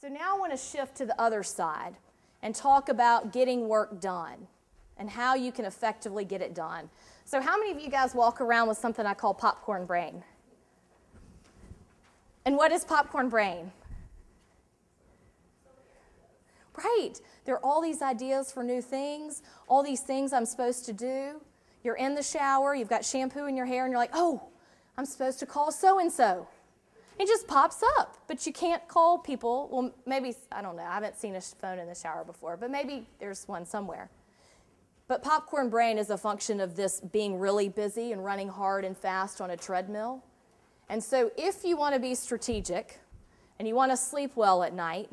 So now I want to shift to the other side and talk about getting work done and how you can effectively get it done. So how many of you guys walk around with something I call popcorn brain? And what is popcorn brain? Right. There are all these ideas for new things, all these things I'm supposed to do. You're in the shower, you've got shampoo in your hair, and you're like, oh, I'm supposed to call so-and-so. It just pops up, but you can't call people. Well, maybe, I don't know, I haven't seen a phone in the shower before, but maybe there's one somewhere. But popcorn brain is a function of this being really busy and running hard and fast on a treadmill. And so if you want to be strategic and you want to sleep well at night,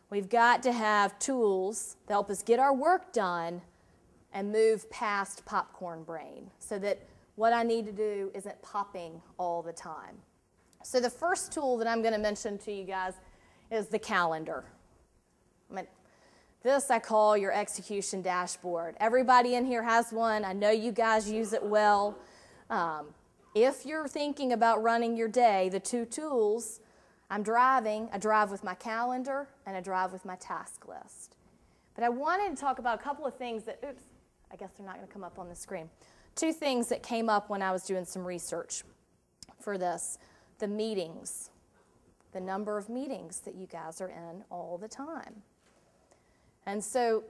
we've got to have tools that help us get our work done and move past popcorn brain so that what I need to do isn't popping all the time. So the first tool that I'm going to mention to you guys is the calendar. This I call your execution dashboard. Everybody in here has one. I know you guys use it well. If you're thinking about running your day, the two tools, I drive with my calendar and I drive with my task list. But I wanted to talk about a couple of things that, oops, I guess they're not going to come up on the screen. Two things that came up when I was doing some research for this. The meetings, the number of meetings that you guys are in all the time. And so,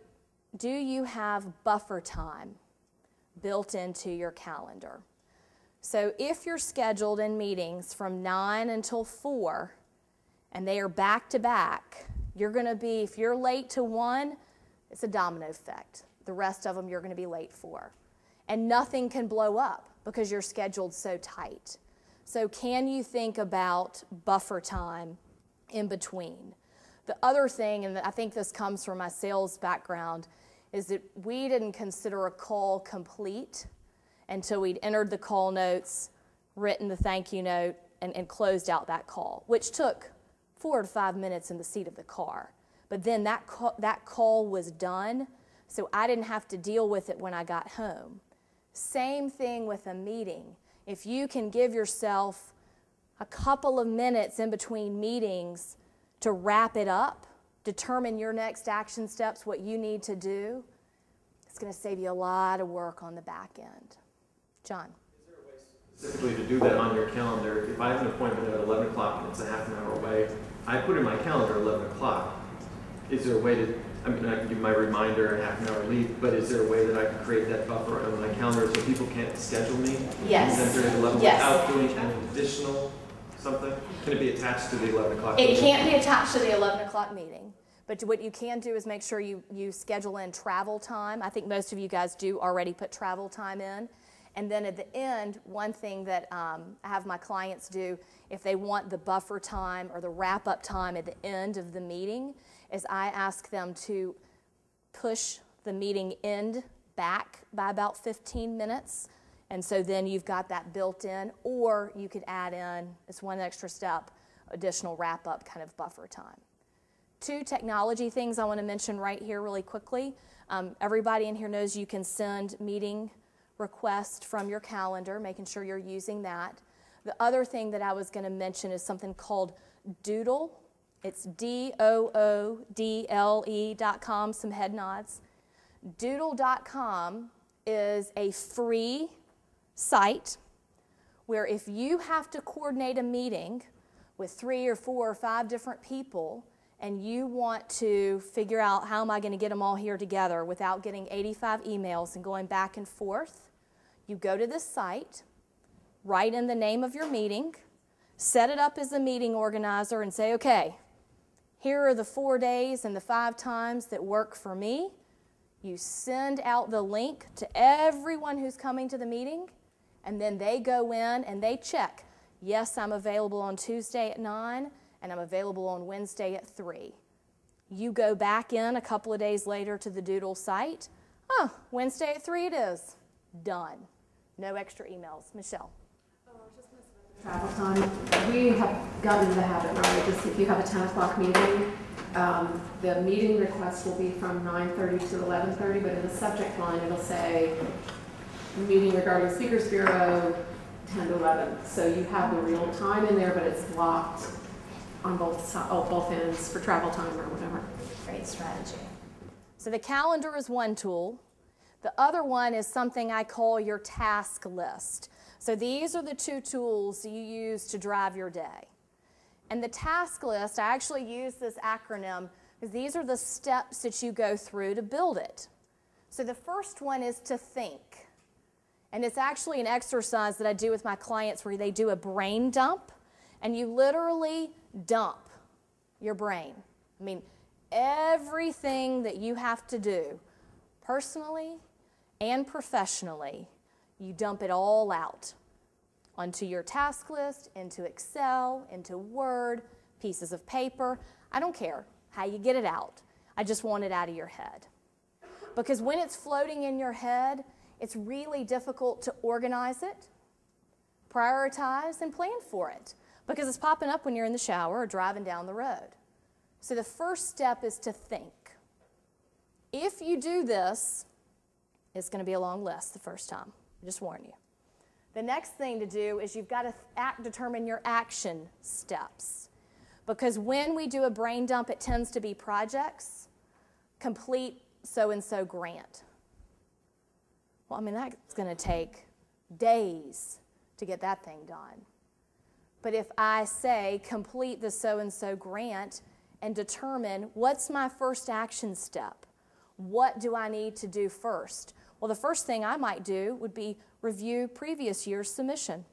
do you have buffer time built into your calendar? So if you're scheduled in meetings from 9 until 4, and they are back to back, you're going to be, if you're late to one, it's a domino effect. The rest of them you're going to be late for. And nothing can blow up because you're scheduled so tight. So can you think about buffer time in between? The other thing, and I think this comes from my sales background, is that we didn't consider a call complete until we'd entered the call notes, written the thank you note, and closed out that call, which took 4 to 5 minutes in the seat of the car. But then that call was done, so I didn't have to deal with it when I got home. Same thing with a meeting. If you can give yourself a couple of minutes in between meetings to wrap it up, determine your next action steps, what you need to do, it's going to save you a lot of work on the back end. John? Is there a way specifically to do that on your calendar? If I have an appointment at 11 o'clock and it's a half an hour away, I put in my calendar 11 o'clock. Is there a way to, I mean, I can do my reminder, a half an hour leave, but is there a way that I can create that buffer on my calendar so people can't schedule me? Yes. And enter at 11 yes. without doing an additional something? Can it be attached to the 11 o'clock meeting? It can't be attached to the 11 o'clock meeting. But what you can do is make sure you schedule in travel time. I think most of you guys do already put travel time in. And then at the end, one thing that I have my clients do, if they want the buffer time or the wrap-up time at the end of the meeting, is I ask them to push the meeting end back by about 15 minutes. And so then you've got that built in, or you could add in, it's one extra step, additional wrap-up kind of buffer time. Two technology things I want to mention right here really quickly. Everybody in here knows you can send meeting requests from your calendar, making sure you're using that. The other thing that I was going to mention is something called Doodle. It's doodle.com, some head nods. Doodle.com is a free site where if you have to coordinate a meeting with 3 or 4 or 5 different people and you want to figure out how am I going to get them all here together without getting 85 emails and going back and forth, you go to this site, write in the name of your meeting, set it up as a meeting organizer and say, okay, here are the 4 days and the 5 times that work for me. You send out the link to everyone who's coming to the meeting, and then they go in and they check, yes, I'm available on Tuesday at 9, and I'm available on Wednesday at 3. You go back in a couple of days later to the Doodle site. Oh, Wednesday at 3 it is. Done. No extra emails. Michelle. Travel time. We have gotten in the habit, right? Just if you have a 10 o'clock meeting, the meeting request will be from 9:30 to 11:30, but in the subject line it'll say meeting regarding Speakers Bureau 10 to 11. So you have the real time in there, but it's blocked on both ends for travel time or whatever. Great strategy. So the calendar is one tool. The other one is something I call your task list. So these are the two tools you use to drive your day. And the task list, I actually use this acronym because these are the steps that you go through to build it. So the first one is to think. And it's actually an exercise that I do with my clients where they do a brain dump, and you literally dump your brain. I mean, everything that you have to do, personally and professionally, you dump it all out onto your task list, into Excel, into Word, pieces of paper. I don't care how you get it out. I just want it out of your head. Because when it's floating in your head, it's really difficult to organize it, prioritize, and plan for it. Because it's popping up when you're in the shower or driving down the road. So the first step is to think. If you do this, it's going to be a long list the first time. I just warn you. The next thing to do is you've got to determine your action steps. Because when we do a brain dump, it tends to be projects, complete so-and-so grant. Well, I mean, that's going to take days to get that thing done. But if I say complete the so-and-so grant and determine what's my first action step, what do I need to do first? Well, the first thing I might do would be review previous year's submission.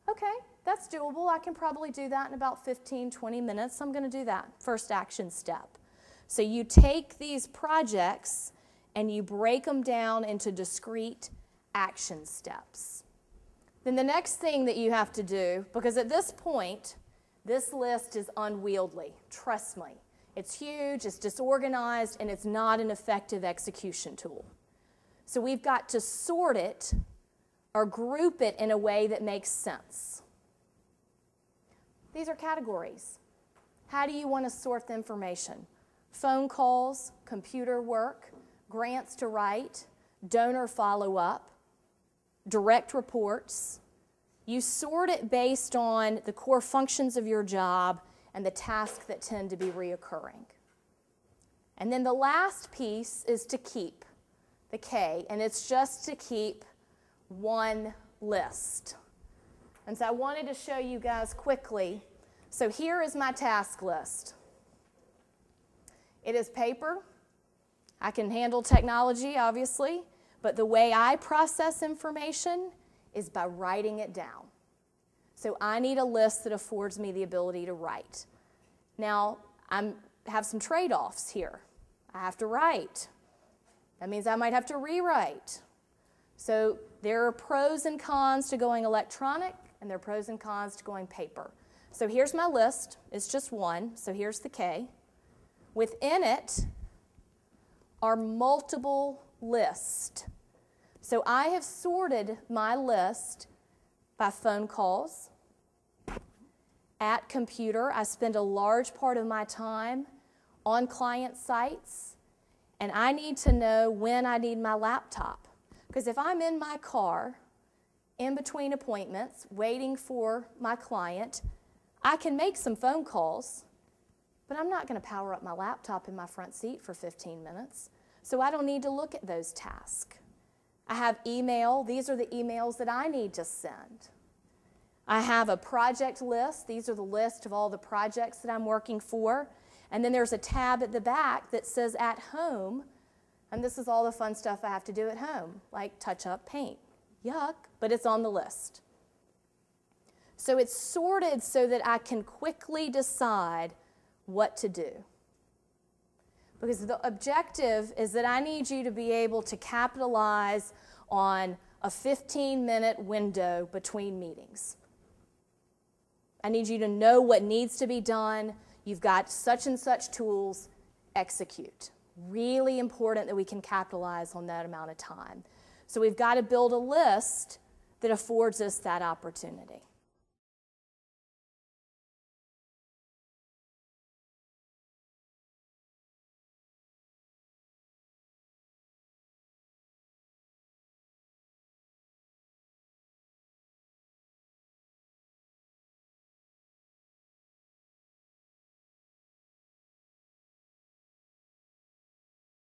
Okay, that's doable. I can probably do that in about 15, 20 minutes. I'm going to do that first action step. So you take these projects and you break them down into discrete action steps. Then the next thing that you have to do, because at this point, this list is unwieldy, trust me. It's huge, it's disorganized, and it's not an effective execution tool. So we've got to sort it or group it in a way that makes sense. These are categories. How do you want to sort the information? Phone calls, computer work, grants to write, donor follow-up, direct reports. You sort it based on the core functions of your job and the tasks that tend to be reoccurring. And then the last piece is to keep, the K, and it's just to keep one list. And so I wanted to show you guys quickly. So here is my task list. It is paper. I can handle technology, obviously, but the way I process information is by writing it down. So I need a list that affords me the ability to write. Now, I have some trade-offs here. I have to write. That means I might have to rewrite. So there are pros and cons to going electronic, and there are pros and cons to going paper. So here's my list. It's just one, so here's the K. Within it are multiple lists. So I have sorted my list by phone calls. At computer, I spend a large part of my time on client sites, and I need to know when I need my laptop. Because if I'm in my car, in between appointments, waiting for my client, I can make some phone calls, but I'm not going to power up my laptop in my front seat for 15 minutes. So I don't need to look at those tasks. I have email. These are the emails that I need to send. I have a project list. These are the list of all the projects that I'm working for. And then there's a tab at the back that says at home, and this is all the fun stuff I have to do at home, like touch up paint. Yuck, but it's on the list. So it's sorted so that I can quickly decide what to do. Because the objective is that I need you to be able to capitalize on a 15-minute window between meetings. I need you to know what needs to be done. You've got such and such tools, execute. Really important that we can capitalize on that amount of time. So we've got to build a list that affords us that opportunity.